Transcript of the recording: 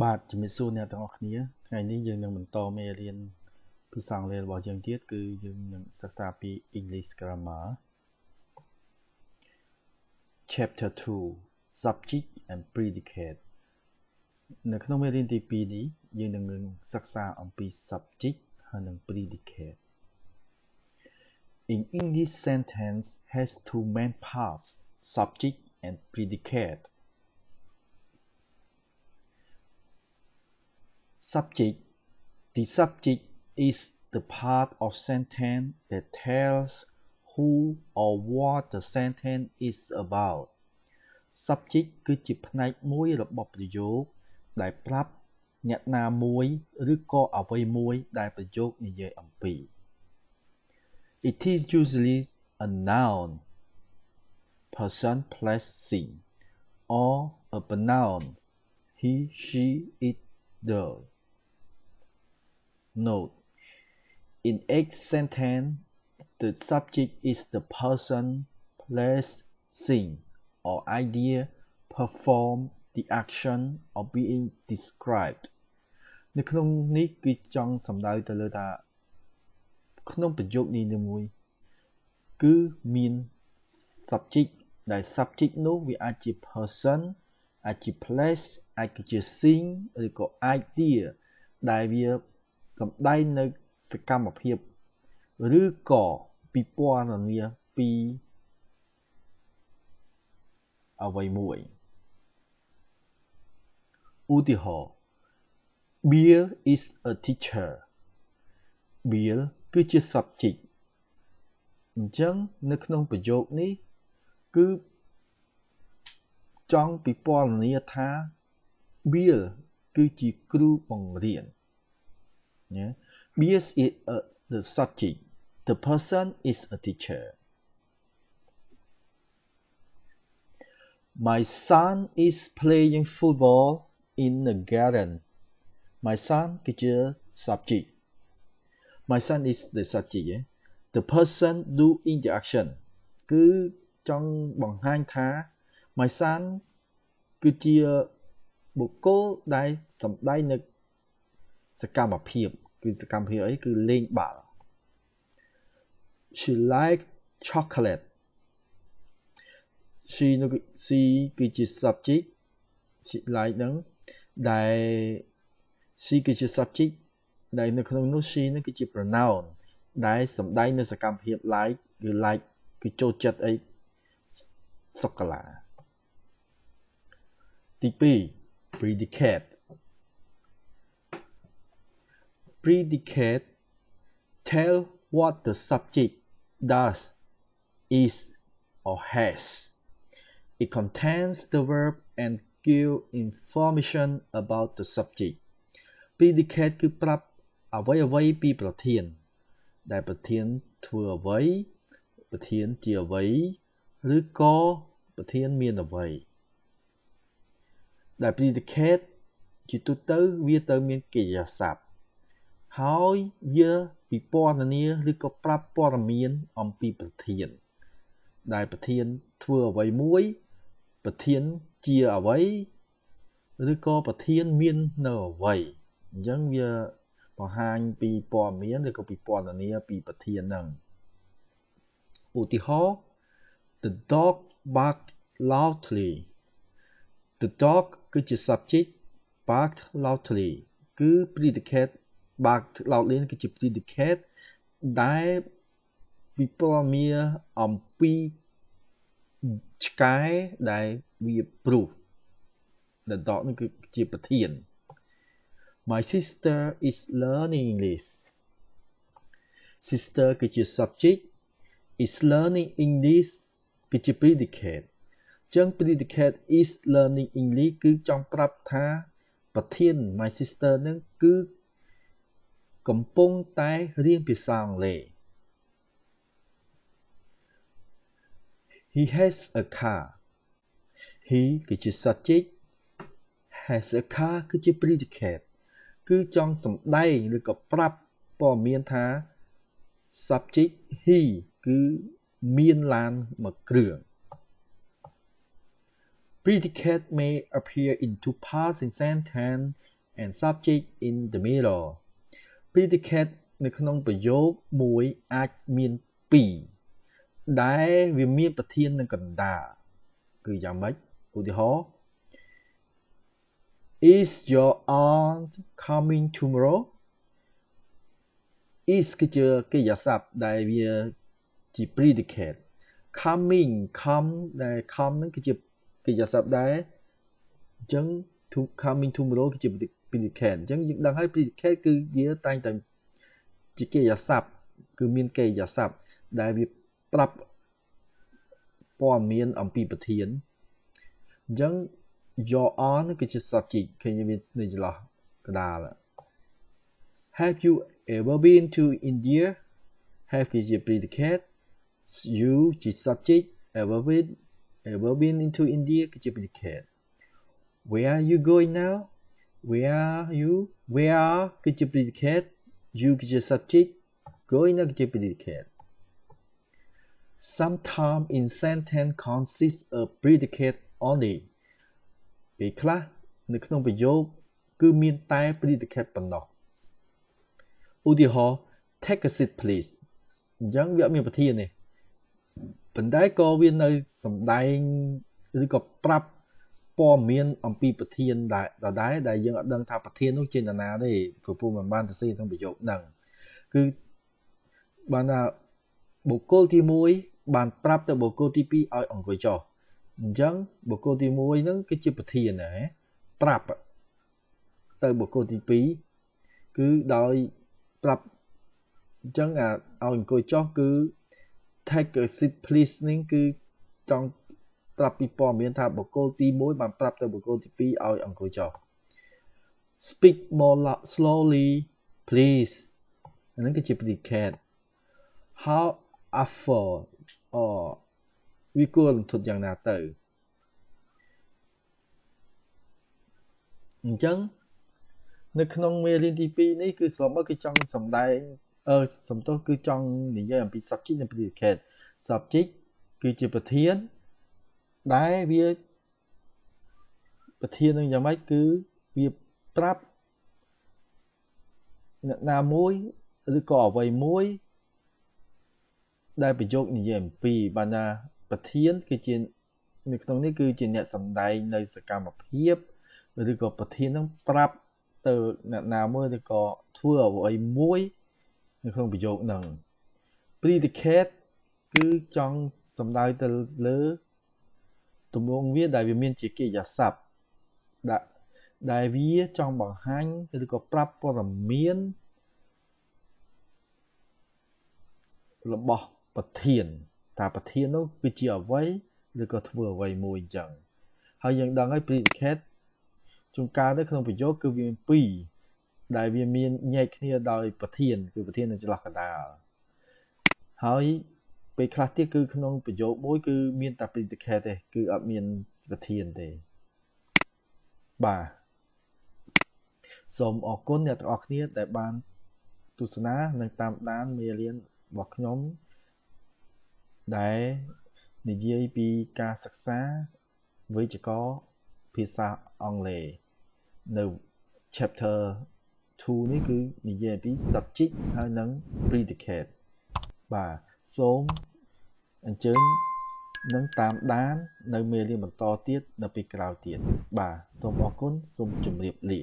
បាទជំរាបសួរអ្នកទាំងអស់គ្នាថ្ងៃនេះយើងនឹងបន្តមេរៀនភាសាអង់គ្លេសរបស់យើងទៀតគឺយើងនឹងសិក្សាពី English Grammar Chapter 2 Subject and Predicate នៅក្នុងមេរៀនទី2នេះយើងនឹងសិក្សាអំពី Subject ហើយនិង Predicate An English sentence has two main parts Subject and Predicate Subject. The subject is the part of sentence that tells who or what the sentence is about. Subject គឺជាផ្នែកមួយរបស់ប្រយោគដែលប្រាប់អ្នកណាមួយឬក៏អ្វីមួយដែលប្រយោគនិយាយអំពី It is usually a noun, person, place, thing, or a pronoun, he, she, it, the.Note: In each sentence, the subject is the person, place, thing, or idea perform the action or being described. នៅក្នុងនេះគឺចង់សំដៅទៅលើថាក្នុងប្រយោគនេះមួយគឺមាន subject ដែល subject នោះវាអាចជា person អាចជា place អាចជា thing ឬក៏ idea ដែលវាសម្ដែងនៅសកម្មភាពឬក៏ពិពណ៌នាពីអ្វីមួយឧទាហរណ៍ Bill is a teacher Bill គឺជា subject អញ្ចឹងនៅក្នុងប្រយោគនេះគឺចង់ពិពណ៌នាថា Bill គឺជាគ្រូបង្រៀនBill is the subject. The person is a teacher. My son is playing football in the garden. My son គឺជា subject. My son is the subject. The person doing the action គឺចង់បង្ហាញថា My son គឺជាបុគ្គលដែលសម្ដែងនៅសកម្មភាពគឺសកម្មភាពអីគឺលេងបាល់ She like chocolate she គឺជា subject she like នឹងដែល she គឺជា subject ដែលនៅក្នុងនោះ she នឹងគឺជា pronoun ដែលសម្ដែងនៅសកម្មភាព like គឺ like គឺចូលចិត្តអីសូកូឡាទី2 predicate Predicate tell what the subject does, is, or has. It contains the verb and give information about the subject. Predicate គឺប្រាប់អ្វីៗពីប្រធានដែលប្រធានធ្វើអ្វីប្រធានជាអ្វីឬក៏ប្រធានមានអ្វីដែល predicate ជាទូទៅវាទៅមានកិរិយាសព្ទហើយវាពិពណ៌នាឬក៏ប្រាប់ព័ត៌មានអំពីប្រធានដែលប្រធានធ្វើអ្វីមួយប្រធានជាអ្វីឬក៏ប្រធានមាននៅអ្វីអញ្ចឹងវាបង្ហាញពីព័ត៌មានឬក៏ពិពណ៌នាពីប្រធានហ្នឹងឧទាហរណ៍ The dog barked loudly The dog គឺជា subject barked loudly គឺ predicate barked loudly គឺជា predicate ដែលវិពណ៌នាអំពីឆ្កែដែលវាព្រុស The dog នេះគឺជាប្រធាន My sister is learning English Sister គឺជា subject is learning English គឺជា predicate ចឹង predicate is learning English គឺចង់ប្រាប់ថាប្រធាន My sister នឹងគឺកំពុងតែរៀនភាសាអង់គ្លេស He has a car He គឺជា subject has a car គឺជា predicate គឺចង់សម្ដែងឬក៏ប្រាប់ព័ត៌មានថា subject he គឺមានឡានមួយគ្រឿង Predicate may appear in two parts in sentence and subject in the middle predicate នៅក្នុងប្រយោគមួយអាចមាន2ដែលវាមានប្រធាននៅកណ្ដាលគឺយ៉ាងម៉េចឧទាហរណ៍ Is your aunt coming tomorrow is គឺជាកិរិយាសព្ទដែលវាជា predicate coming come ដែល come ហ្នឹងគឺជាកិរិយាសព្ទដែរអញ្ចឹង to coming tomorrow គឺជា predicate អញ្ចឹងយើងដឹងហើយ predicate គឺវាតែងតែជាកិរិយាសព្ទគឺមានកិរិយាសព្ទដែលវាប្រាប់ព័ត៌មានអំពីប្រធានអញ្ចឹង your aunt គឺជា subject ឃើញវានៅចន្លោះកណ្ដាល Have you ever been to India have គឺជា predicate you ជា subject ever been into India គឺជា predicate Where are you going now where គឺជា predicate you គឺជា subject going គឺជា predicate Sometimes in sentence consists of predicate only ពេលខ្លះនៅក្នុងប្រយោគគឺមានតែ predicate ប៉ុណ្ណោះឧទាហរណ៍ take a seat please អញ្ចឹងវាអត់មានប្រធានទេប៉ុន្តែក៏វានៅសំដែងឬក៏ប្រាប់ព័ត៌មានអំពីប្រធានដែរដែលយើងអត់ដឹងថាប្រធាននោះជានរណាទេព្រោះមិនបានទៅសេក្នុងប្រយោគហ្នឹងគឺបានថាបុគ្គលទី1បានប្រាប់ទៅបុគ្គលទី2ឲ្យអង្គុយចុះអញ្ចឹងបុគ្គលទី1ហ្នឹងគឺជាប្រធានដែរប្រាប់ទៅបុគ្គលទី2គឺដោយប្រាប់អញ្ចឹងឲ្យអង្គុយចុះគឺ take a seat please នេះគឺចង់ប្រាប់ពីព័ត៌មានថាបុគ្គលទី1បានប្រាប់ទៅបុគ្គលទី2ឲ្យអង្គុយចុះ speak more slowly please អាហ្នឹងគឺជា predicate how often វាគួររំធត់យ៉ាងណាទៅអញ្ចឹងនៅក្នុងមេរៀនទី2នេះគឺស្របមកគឺចង់សម្ដែងសំទោសគឺចង់និយាយអំពី subject និង predicate subject គឺជាប្រធានដែលវាប្រធាននឹងយ៉ាងម៉េចគឺវាប្រាប់អ្នកណាមួយឬក៏អ្វីមួយដែលប្រយោគនិយាយអំពីបានថាប្រធានគឺជានៅក្នុងនេះគឺជាអ្នកសម្ដែងនៅសកម្មភាពឬក៏ប្រធាននឹងប្រាប់ទៅអ្នកណាមួយឬក៏ធ្វើអ្វីមួយនៅក្នុងប្រយោគហ្នឹង predicate គឺចង់សំដៅទៅលើទម្រង់វាដែលវាមានជាកិរិយាសព្ទដែលវាចង់បង្ហាញឬក៏ប្រាប់ព័ត៌មានរបស់ប្រធានថាប្រធាននោះគឺជាអ្វីឬក៏ធ្វើអ្វីមួយអញ្ចឹងហើយយើងដឹងហើយ predicate ជួនកាលនៅក្នុងប្រយោគគឺវាមាន2ដែលវាមានញែកគ្នាដោយប្រធានគឺប្រធាននៅចន្លោះកណ្ដាលហើយពេលខ្លះទៀតគឺក្នុងប្រយោគមួយគឺមានតែ predicate ទេគឺអត់មានប្រធានទេបាទសូមអរគុណអ្នកទាំងអស់គ្នាដែលបានទស្សនានិងតាមដានមេរៀនរបស់ខ្ញុំដែលនិយាយពីការសិក្សាវេយ្យាករណ៍ភាសាអង់គ្លេសនៅ chapter 2 នេះគឺនិយាយពី subject ហើយនិង predicate បាទសូមអញ្ជើញនឹងតាមដាននៅមេរៀនបន្តទៀតនៅពេលក្រោយទៀតបាទសូមអរគុណសូមជម្រាបលា